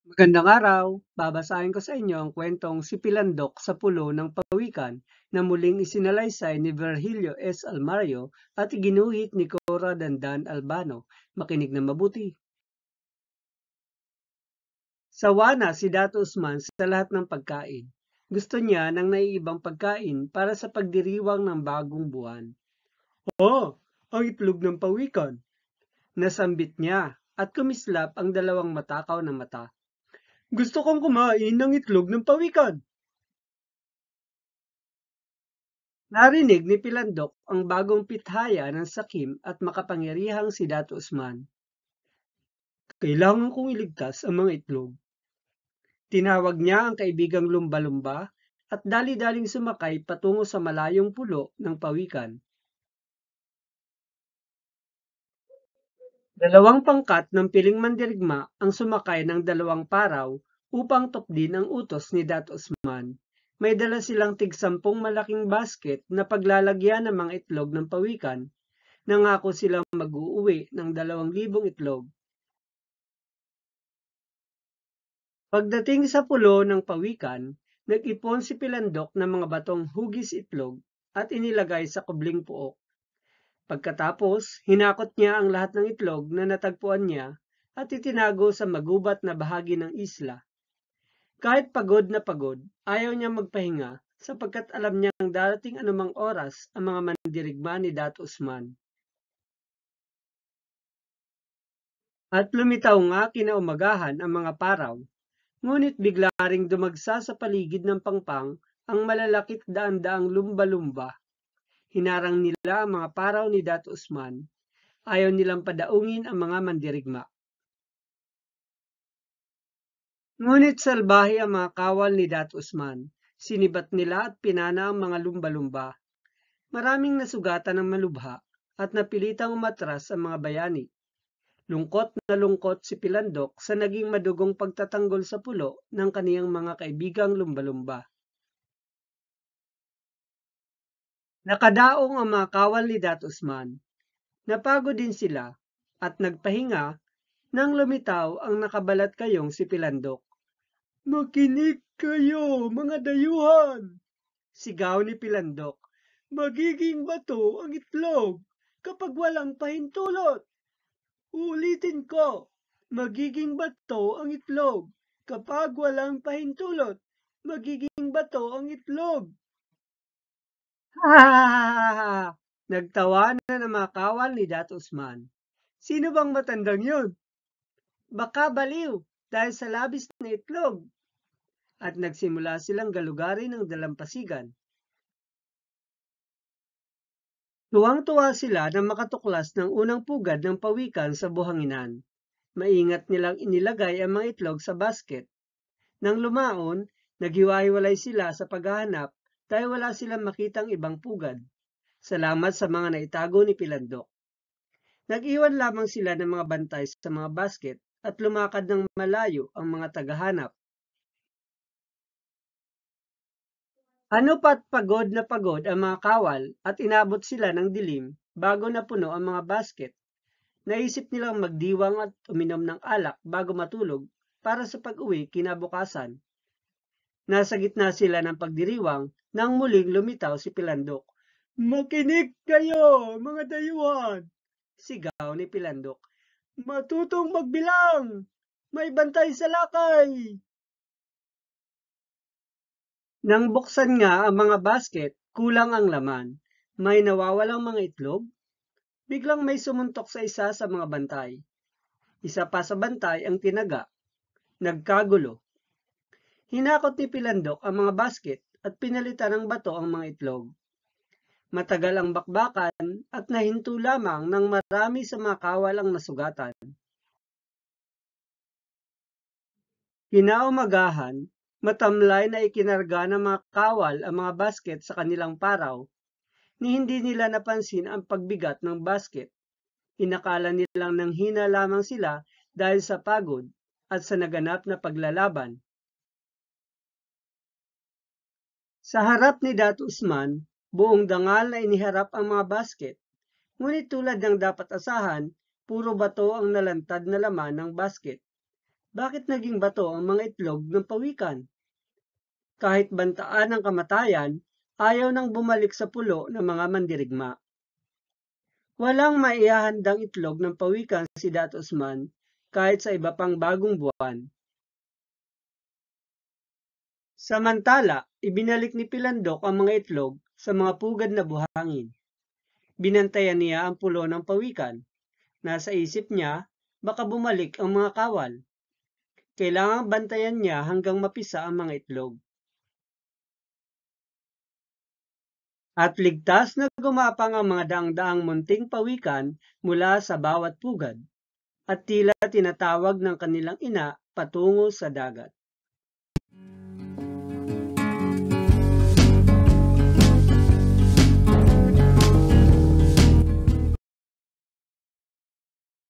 Magandang araw! Babasahin ko sa inyo ang kwentong Si Pilandok sa Pulo ng Pawikan na muling isinalaysay ni Virgilio S. Almario at iginuhit ni Cora Dandan Albano. Makinig na mabuti. Sawa na si Dato Usman sa lahat ng pagkain. Gusto niya ng naiibang pagkain para sa pagdiriwang ng bagong buwan. Ang itlog ng pawikan! Nasambit niya at kumislap ang dalawang matakaw na mata. Gusto kong kumain ng itlog ng pawikan! Narinig ni Pilandok ang bagong pithaya ng sakim at makapangyarihang si Dato Usman. Kailangan kong iligtas ang mga itlog. Tinawag niya ang kaibigang lumba-lumba at dali-daling sumakay patungo sa malayong pulo ng pawikan. Dalawang pangkat ng piling mandirigma ang sumakay ng dalawang paraw upang tupdin ang utos ni Dato Usman. May dala silang tig-10 malaking basket na paglalagyan ng mga itlog ng pawikan. Nangako silang mag-uuwi ng 2,000 itlog. Pagdating sa pulo ng pawikan, nag-ipon si Pilandok ng mga batong hugis itlog at inilagay sa kubling puok. Pagkatapos, hinakot niya ang lahat ng itlog na natagpuan niya at itinago sa magubat na bahagi ng isla. Kahit pagod na pagod, ayaw niya magpahinga sapagkat alam niyang darating anumang oras ang mga mandirigma ni Dato Usman. At lumitaw nga kinaumagahan ang mga paraw, ngunit bigla ring dumagsa sa paligid ng pangpang ang malalakit daan-daang lumba-lumba. Hinarang nila ang mga paraw ni Dato Usman. Ayaw nilang padaungin ang mga mandirigma. Ngunit salbahe ang mga kawal ni Dato Usman. Sinibat nila at pinana ang mga lumba-lumba. Maraming nasugatan ng malubha at napilitang umatras ang mga bayani. Lungkot na lungkot si Pilandok sa naging madugong pagtatanggol sa pulo ng kaniyang mga kaibigang lumba-lumba. Nakadaong ang mga kawal ni Dato Usman. Napagod din sila at nagpahinga nang lumitaw ang nakabalat kayong si Pilandok. Makinig kayo, mga dayuhan! Sigaw ni Pilandok. Magiging bato ang itlog kapag walang pahintulot. Ulitin ko, magiging bato ang itlog kapag walang pahintulot. Magiging bato ang itlog. Ha! Nagtawa na ng mga kawal ni Dato Usman. Sino bang matandang yun? Baka baliw dahil sa labis na itlog. At nagsimula silang galugarin ng dalampasigan. Tuwang-tuwa sila nang makatuklas ng unang pugad ng pawikan sa buhanginan. Maingat nilang inilagay ang mga itlog sa basket. Nang lumaon, naghiwa-hiwalay sila sa paghahanap dahil wala silang makitang ibang pugad. Salamat sa mga naitago ni Pilandok. Nag-iwan lamang sila ng mga bantay sa mga basket at lumakad ng malayo ang mga tagahanap. Ano pat pagod na pagod ang mga kawal at inabot sila ng dilim bago napuno ang mga basket. Naisip nilang magdiwang at uminom ng alak bago matulog para sa pag-uwi kinabukasan. Nasa gitna sila ng pagdiriwang nang muling lumitaw si Pilandok. Makinig kayo, mga dayuhan! Sigaw ni Pilandok. Matutong magbilang! May bantay sa lakay! Nang buksan nga ang mga basket, kulang ang laman. May nawawalang mga itlog. Biglang may sumuntok sa isa sa mga bantay. Isa pa sa bantay ang tinaga. Nagkagulo. Hinakot ni Pilandok ang mga basket at pinalitan ng bato ang mga itlog. Matagal ang bakbakan at nahinto lamang ng marami sa mga kawal ang nasugatan. Kinaumagahan, matamlay na ikinarga ng mga kawal ang mga basket sa kanilang paraw. Ni hindi nila napansin ang pagbigat ng basket. Inakala nilang nanghina lamang sila dahil sa pagod at sa naganap na paglalaban. Sa harap ni Dato Usman, buong dangal na iniharap ang mga basket. Ngunit tulad ng dapat asahan, puro bato ang nalantad na laman ng basket. Bakit naging bato ang mga itlog ng pawikan? Kahit bantaan ng kamatayan, ayaw nang bumalik sa pulo ng mga mandirigma. Walang maihahandang itlog ng pawikan si Dat Usman kahit sa iba pang bagong buwan. Samantala, ibinalik ni Pilandok ang mga itlog sa mga pugad na buhangin. Binantayan niya ang pulo ng pawikan. Nasa isip niya, baka bumalik ang mga kawal. Kailangang bantayan niya hanggang mapisa ang mga itlog. At ligtas na gumapang ang mga daang-daang munting pawikan mula sa bawat pugad, at tila tinatawag ng kanilang ina patungo sa dagat.